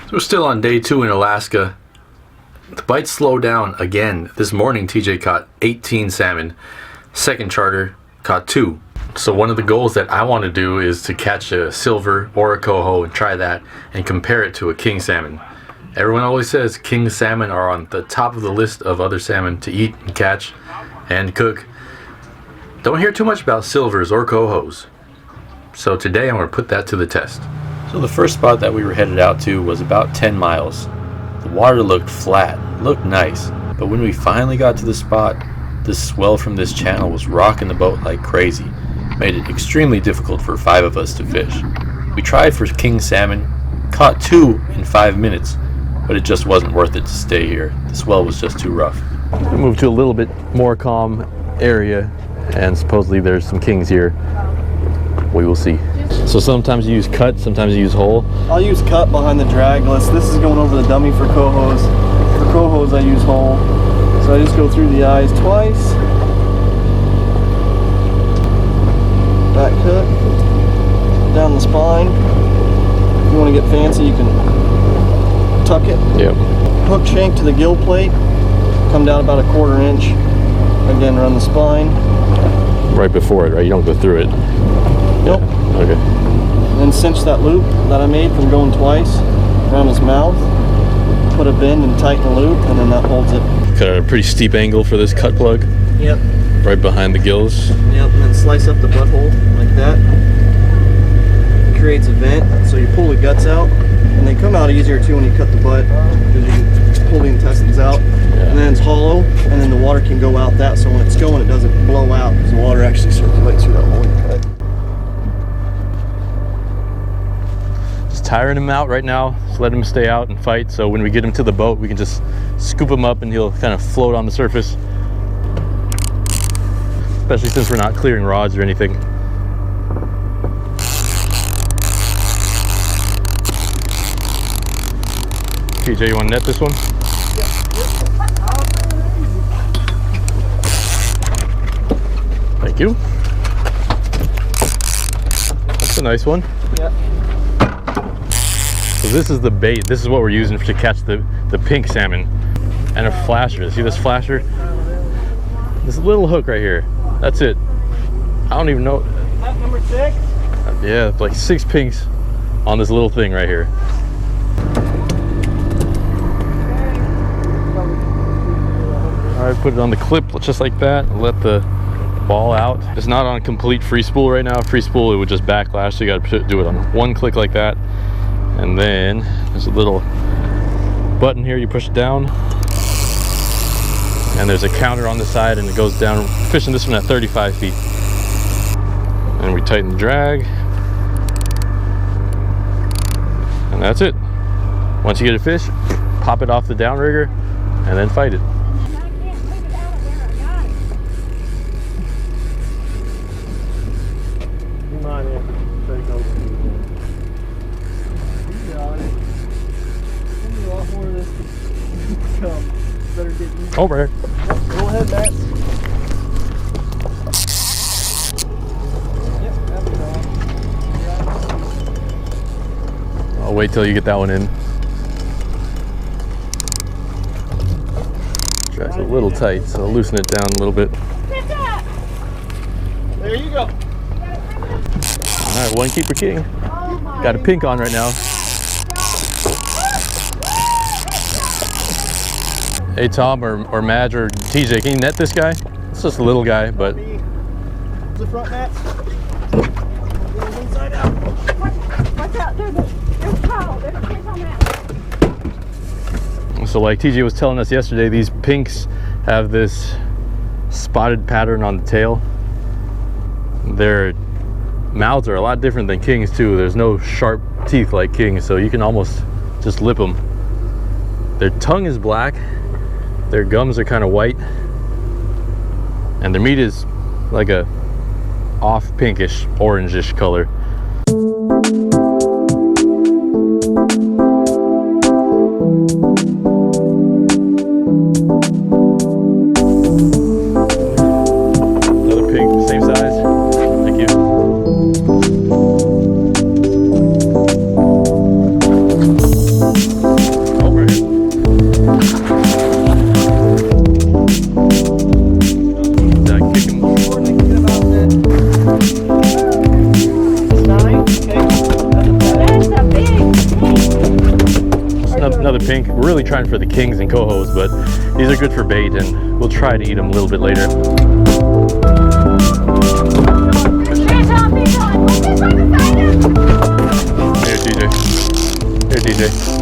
So we're still on day 2 in Alaska. The bites slowed down again. This morning TJ caught 18 salmon. Second charter caught 2. So one of the goals that I want to do is to catch a silver or a coho and try that and compare it to a king salmon. Everyone always says king salmon are on the top of the list of other salmon to eat and catch and cook. Don't hear too much about silvers or cohos. So today I'm going to put that to the test. So the first spot that we were headed out to was about 10 miles. The water looked flat, looked nice, but when we finally got to the spot, the swell from this channel was rocking the boat like crazy. Made it extremely difficult for 5 of us to fish. We tried for king salmon, caught 2 in 5 minutes, but it just wasn't worth it to stay here. The swell was just too rough. We moved to a little bit more calm area, and supposedly there's some kings here. We will see. So sometimes you use cut, sometimes you use hole. I'll use cut behind the dragless. This is going over the dummy for cohos. For cohos I use hole. So I just go through the eyes twice. Back hook. Down the spine. If you want to get fancy, you can tuck it. Yep. Hook shank to the gill plate. Come down about 1/4 inch. Again, run the spine. Right before it, right? You don't go through it. Nope. Okay. Then cinch that loop that I made from going twice around his mouth. Put a bend and tighten the loop, and then that holds it. Got a pretty steep angle for this cut plug. Yep. Right behind the gills. Yep, and then slice up the butthole like that. It creates a vent, so you pull the guts out, and they come out easier too when you cut the butt, because you can pull the intestines out. Yeah. And then it's hollow, and then the water can go out that, so when it's going, it doesn't blow out, because the water actually circulates through that hole you cut. Just tiring him out right now. Just let him stay out and fight, so when we get him to the boat, we can just scoop him up and he'll kind of float on the surface. Especially since we're not clearing rods or anything. TJ, you want to net this one? Thank you. That's a nice one. Yep. So this is the bait. This is what we're using to catch the pink salmon. And a flasher. See this flasher? This little hook right here. That's it. I don't even know. That's number 6? Yeah, like 6 pinks on this little thing right here. All right, put it on the clip just like that and let the ball out. It's not on complete free spool right now. Free spool, it would just backlash, so you gotta do it on 1 click like that. And then there's a little button here, you push it down. And there's a counter on the side and it goes down. Fishing this one at 35 feet. And we tighten the drag. And that's it. Once you get a fish, pop it off the downrigger and then fight it. Over here. Go ahead, Matt. I'll wait till you get that one in. Drag's a little tight, so I'll loosen it down a little bit. There you go. All right, 1 keeper king. Got a pink on right now. Hey Tom or Madge or TJ, can you net this guy? It's just a little guy, but. The front mat. Inside out. Watch out, there's a pile. There's a fish on that. So like TJ was telling us yesterday, these pinks have this spotted pattern on the tail. Their mouths are a lot different than kings too. There's no sharp teeth like kings, so you can almost just lip them. Their tongue is black. Their gums are kind of white, and their meat is like a off pinkish, orangish color. Another pink, same size. Thank you. another pink. We're really trying for the kings and cohos, but these are good for bait, and we'll try to eat them a little bit later. Here, TJ. Here, TJ.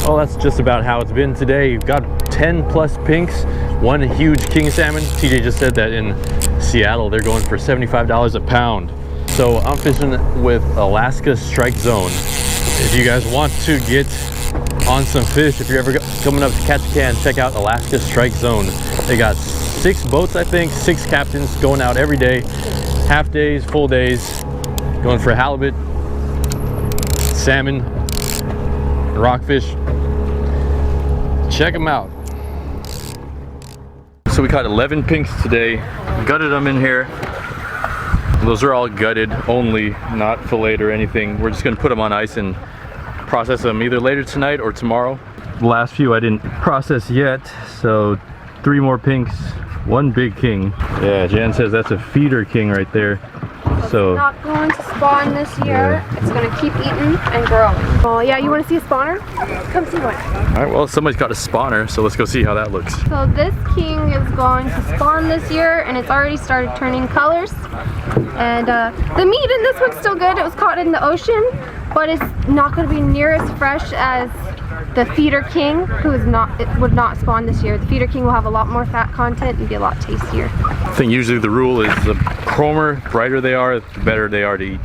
Well, that's just about how it's been today. We've got 10 plus pinks, one huge king salmon. TJ just said that in Seattle they're going for $75 a pound. So I'm fishing with Alaska Strike Zone. If you guys want to get on some fish, if you're ever coming up to Ketchikan, check out Alaska Strike Zone. They got 6 boats, I think, 6 captains going out every day, half days, full days, going for halibut, salmon, rockfish. Check them out. So we caught 11 pinks today, gutted them in here. Those are all gutted only, not filleted or anything. We're just gonna put them on ice and process them either later tonight or tomorrow. The last few I didn't process yet, so 3 more pinks, 1 big king. Yeah, Jan says that's a feeder king right there. So it's not going to spawn this year. Yeah. It's going to keep eating and growing. Oh yeah, you want to see a spawner? Come see one. All right, well, somebody's got a spawner, so let's go see how that looks. So this king is going to spawn this year, and it's already started turning colors. And the meat in this one's still good. It was caught in the ocean, but it's not going to be near as fresh as the feeder king, who is not, it would not spawn this year. The feeder king will have a lot more fat content and be a lot tastier. I think usually the rule is the chromer, brighter they are, the better they are to eat.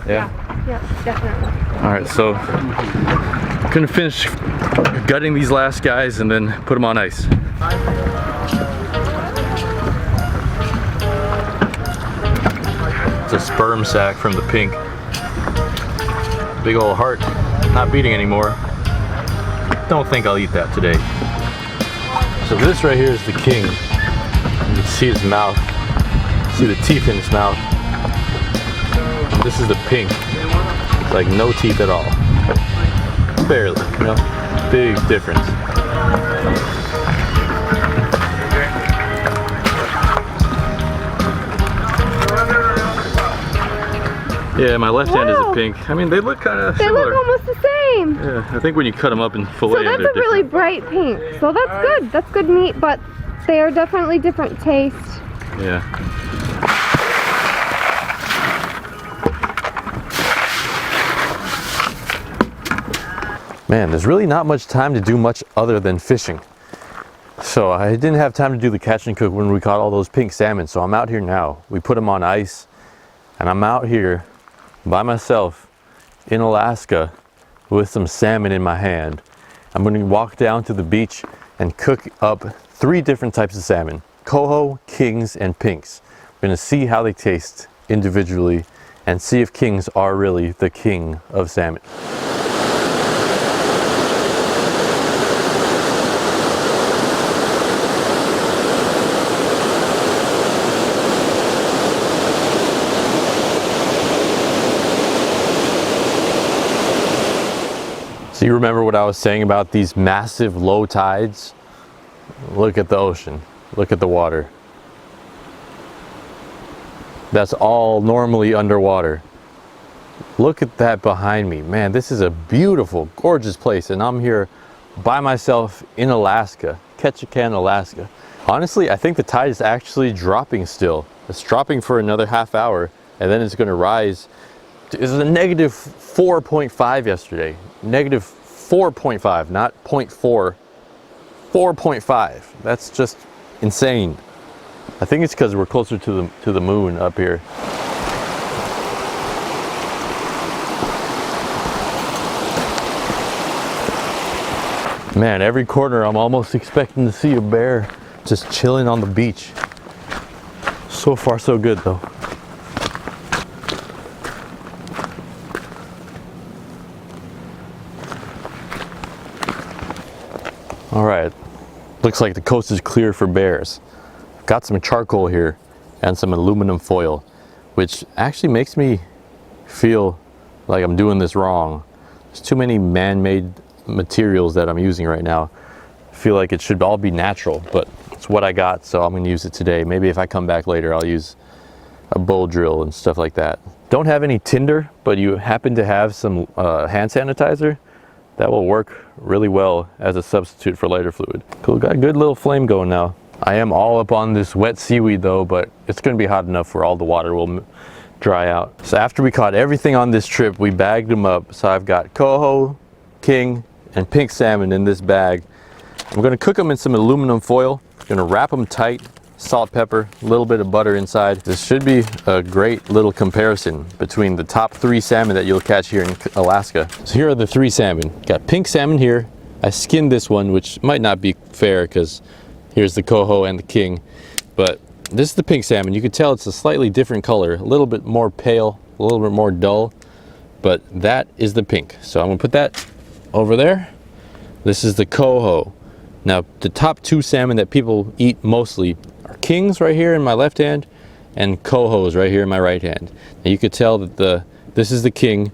Yeah? Yeah, definitely. All right, so I'm gonna finish gutting these last guys and then put them on ice. It's a sperm sac from the pink. Big old heart, not beating anymore. Don't think I'll eat that today. So this right here is the king. You can see his mouth, see the teeth in his mouth. And this is the pink. It's like no teeth at all. Barely, you know, big difference. Yeah, my left hand is a pink. I mean, they look kind of similar. They look almost the same. Yeah, I think when you cut them up and fillet them, so that's a really bright pink. So that's good. That's good meat, but they are definitely different taste. Yeah. Man, there's really not much time to do much other than fishing. So I didn't have time to do the catch and cook when we caught all those pink salmon. So I'm out here now. We put them on ice, and I'm out here by myself in Alaska with some salmon in my hand. I'm going to walk down to the beach and cook up 3 different types of salmon: coho, kings, and pinks. We're going to see how they taste individually and see if kings are really the king of salmon. So you remember what I was saying about these massive low tides? Look at the ocean, look at the water. That's all normally underwater. Look at that behind me. Man, this is a beautiful, gorgeous place, and I'm here by myself in Alaska, Ketchikan, Alaska. Honestly, I think the tide is actually dropping still. It's dropping for another half hour, and then it's gonna rise. It was a negative 4.5 yesterday. Negative 4.5, not 0.4. 4.5. That's just insane. I think it's because we're closer to the moon up here. Man, every corner I'm almost expecting to see a bear just chilling on the beach. So far so good though. All right, looks like the coast is clear for bears. Got some charcoal here and some aluminum foil, which actually makes me feel like I'm doing this wrong. There's too many man-made materials that I'm using right now. I feel like it should all be natural, but it's what I got, so I'm gonna use it today. Maybe if I come back later, I'll use a bowl drill and stuff like that. Don't have any tinder, but you happen to have some hand sanitizer, that will work really well as a substitute for lighter fluid. Cool, got a good little flame going now. I am all up on this wet seaweed though, but it's gonna be hot enough where all the water will dry out. So after we caught everything on this trip, we bagged them up. So I've got coho, king, and pink salmon in this bag. I'm gonna cook them in some aluminum foil. I'm gonna wrap them tight, salt, pepper, a little bit of butter inside. This should be a great little comparison between the top 3 salmon that you'll catch here in Alaska. So here are the 3 salmon. Got pink salmon here. I skinned this one, which might not be fair because here's the coho and the king, but this is the pink salmon. You can tell it's a slightly different color, a little bit more pale, a little bit more dull, but that is the pink. So I'm gonna put that over there. This is the coho. Now, the top 2 salmon that people eat mostly are kings right here in my left hand and cohos right here in my right hand. Now you could tell that this is the king.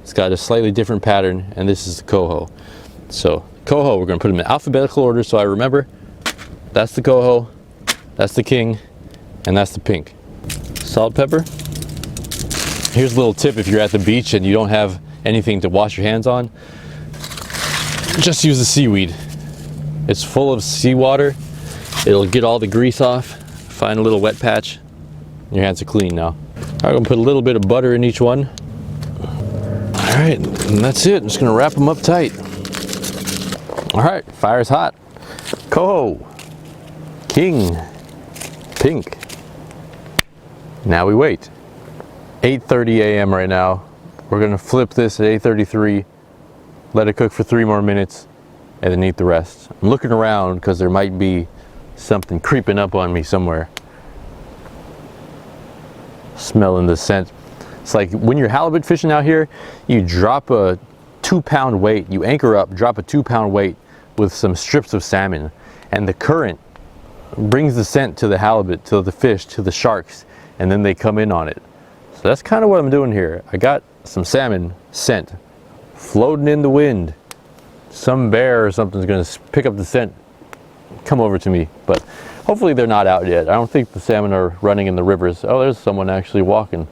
It's got a slightly different pattern, and this is the coho. So coho, we're gonna put them in alphabetical order so I remember. That's the coho, that's the king, and that's the pink. Salt, pepper. Here's a little tip if you're at the beach and you don't have anything to wash your hands on. Just use the seaweed. It's full of seawater. It'll get all the grease off. Find a little wet patch. Your hands are clean now. I'm gonna put a little bit of butter in each one. All right, and that's it. I'm just gonna wrap them up tight. All right, fire's hot. Coho, king, pink. Now we wait. 8:30 a.m. right now. We're gonna flip this at 8:33, let it cook for 3 more minutes, and then eat the rest. I'm looking around because there might be something creeping up on me somewhere. Smelling the scent. It's like when you're halibut fishing out here, you drop a 2-pound weight, you anchor up, drop a 2-pound weight with some strips of salmon, and the current brings the scent to the halibut, to the fish, to the sharks, and then they come in on it. So that's kind of what I'm doing here. I got some salmon scent floating in the wind. Some bear or something's gonna pick up the scent, come over to me, but hopefully they're not out yet. I don't think the salmon are running in the rivers. Oh, there's someone actually walking.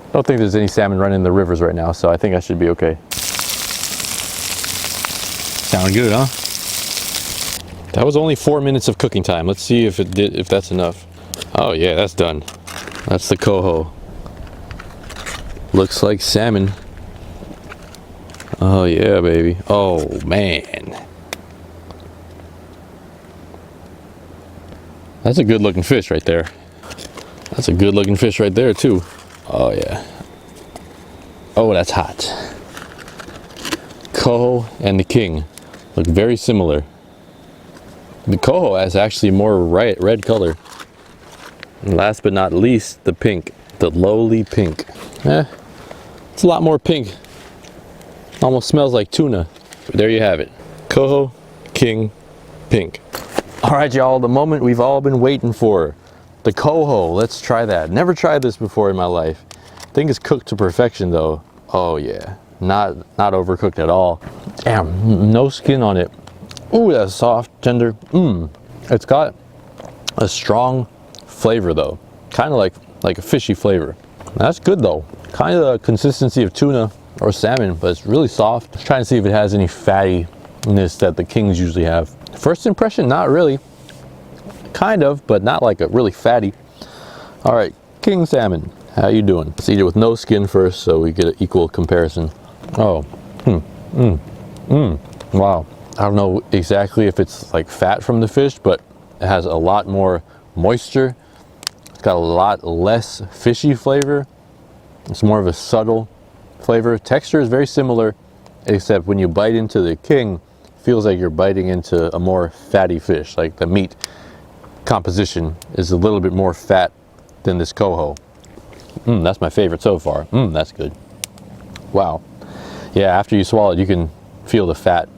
I don't think there's any salmon running in the rivers right now, so I think I should be okay. Sound good, huh? That was only 4 minutes of cooking time. Let's see if that's enough. Oh yeah, that's done. That's the coho. Looks like salmon. Oh yeah, baby. Oh man. That's a good looking fish right there. That's a good looking fish right there too. Oh yeah. Oh, that's hot. Coho and the king look very similar. The coho has actually more red color. And last but not least, the pink, the lowly pink. It's a lot more pink. Almost smells like tuna. But there you have it. Coho, king, pink. All right, y'all, the moment we've all been waiting for. The coho, let's try that. Never tried this before in my life. I think it's cooked to perfection though. Oh yeah, not overcooked at all. Damn, no skin on it. Ooh, that's soft, tender. It's got a strong flavor though. Kind of like a fishy flavor. That's good though. Kind of the consistency of tuna or salmon, but it's really soft. Just trying to see if it has any fattiness that the kings usually have. First impression, not really. Kind of, but not like a really fatty. All right, king salmon, how you doing? Let's eat it with no skin first so we get an equal comparison. Oh, wow. I don't know exactly if it's like fat from the fish, but it has a lot more moisture. It's got a lot less fishy flavor. It's more of a subtle flavor. Texture is very similar, except when you bite into the king, it feels like you're biting into a more fatty fish. Like the meat composition is a little bit more fat than this coho. That's my favorite so far. That's good. Wow. Yeah, after you swallow it, you can feel the fat.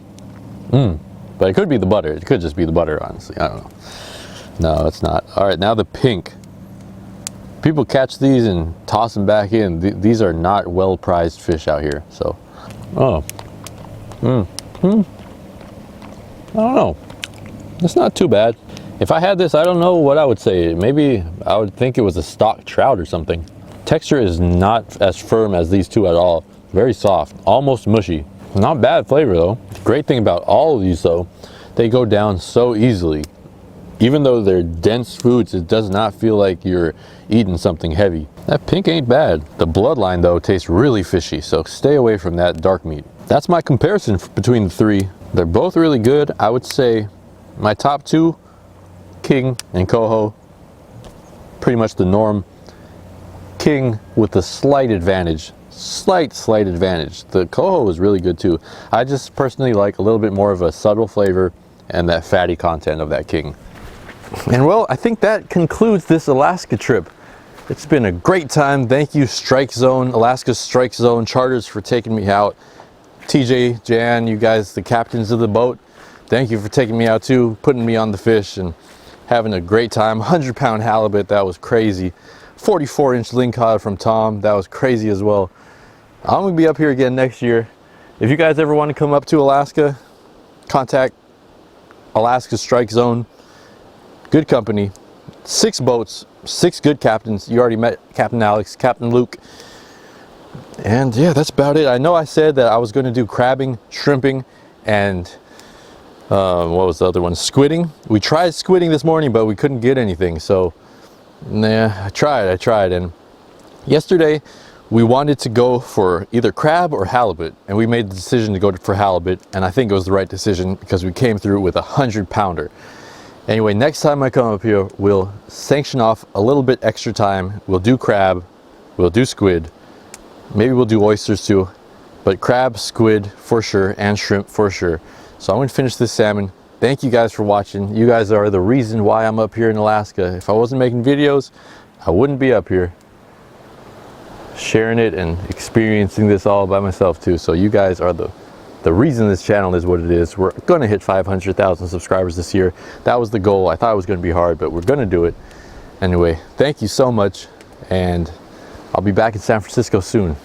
But it could be the butter. It could just be the butter, honestly. I don't know. No, it's not. All right, now the pink. People catch these and toss them back in. These are not well prized fish out here. So, oh, I don't know. It's not too bad. If I had this, I don't know what I would say. Maybe I would think it was a stock trout or something. Texture is not as firm as these two at all. Very soft, almost mushy. Not bad flavor though. The great thing about all of these though, they go down so easily. Even though they're dense foods, it does not feel like you're eating something heavy. That pink ain't bad. The bloodline though tastes really fishy, so stay away from that dark meat. That's my comparison between the three. They're both really good. I would say my top two, King and Coho, pretty much the norm. King with a slight advantage. Slight advantage. The Coho is really good too. I just personally like a little bit more of a subtle flavor and that fatty content of that King. And well, I think that concludes this Alaska trip. It's been a great time. Thank you Strike Zone, Alaska Strike Zone Charters for taking me out. TJ, Jan, you guys, the captains of the boat, thank you for taking me out too, putting me on the fish and having a great time. 100-pound halibut, that was crazy. 44-inch lingcod from Tom, that was crazy as well. I'm gonna be up here again next year. If you guys ever want to come up to Alaska, contact Alaska Strike Zone. Good company, 6 boats, 6 good captains. You already met Captain Alex, Captain Luke. And yeah, that's about it. I know I said that I was going to do crabbing, shrimping, and what was the other one? Squidding. We tried squidding this morning, but we couldn't get anything. So, nah, I tried. And yesterday, we wanted to go for either crab or halibut, and we made the decision to go for halibut, and I think it was the right decision because we came through with a 100-pounder. Anyway, next time I come up here, we'll sanction off a little bit extra time. We'll do crab, we'll do squid, maybe we'll do oysters too, but crab, squid for sure, and shrimp for sure. So I'm gonna finish this salmon. Thank you guys for watching. You guys are the reason why I'm up here in Alaska. If I wasn't making videos, I wouldn't be up here sharing it and experiencing this all by myself too. So you guys are the reason this channel is what it is. We're gonna hit 500,000 subscribers this year. That was the goal. I thought it was gonna be hard, but we're gonna do it. Anyway, thank you so much, and I'll be back in San Francisco soon.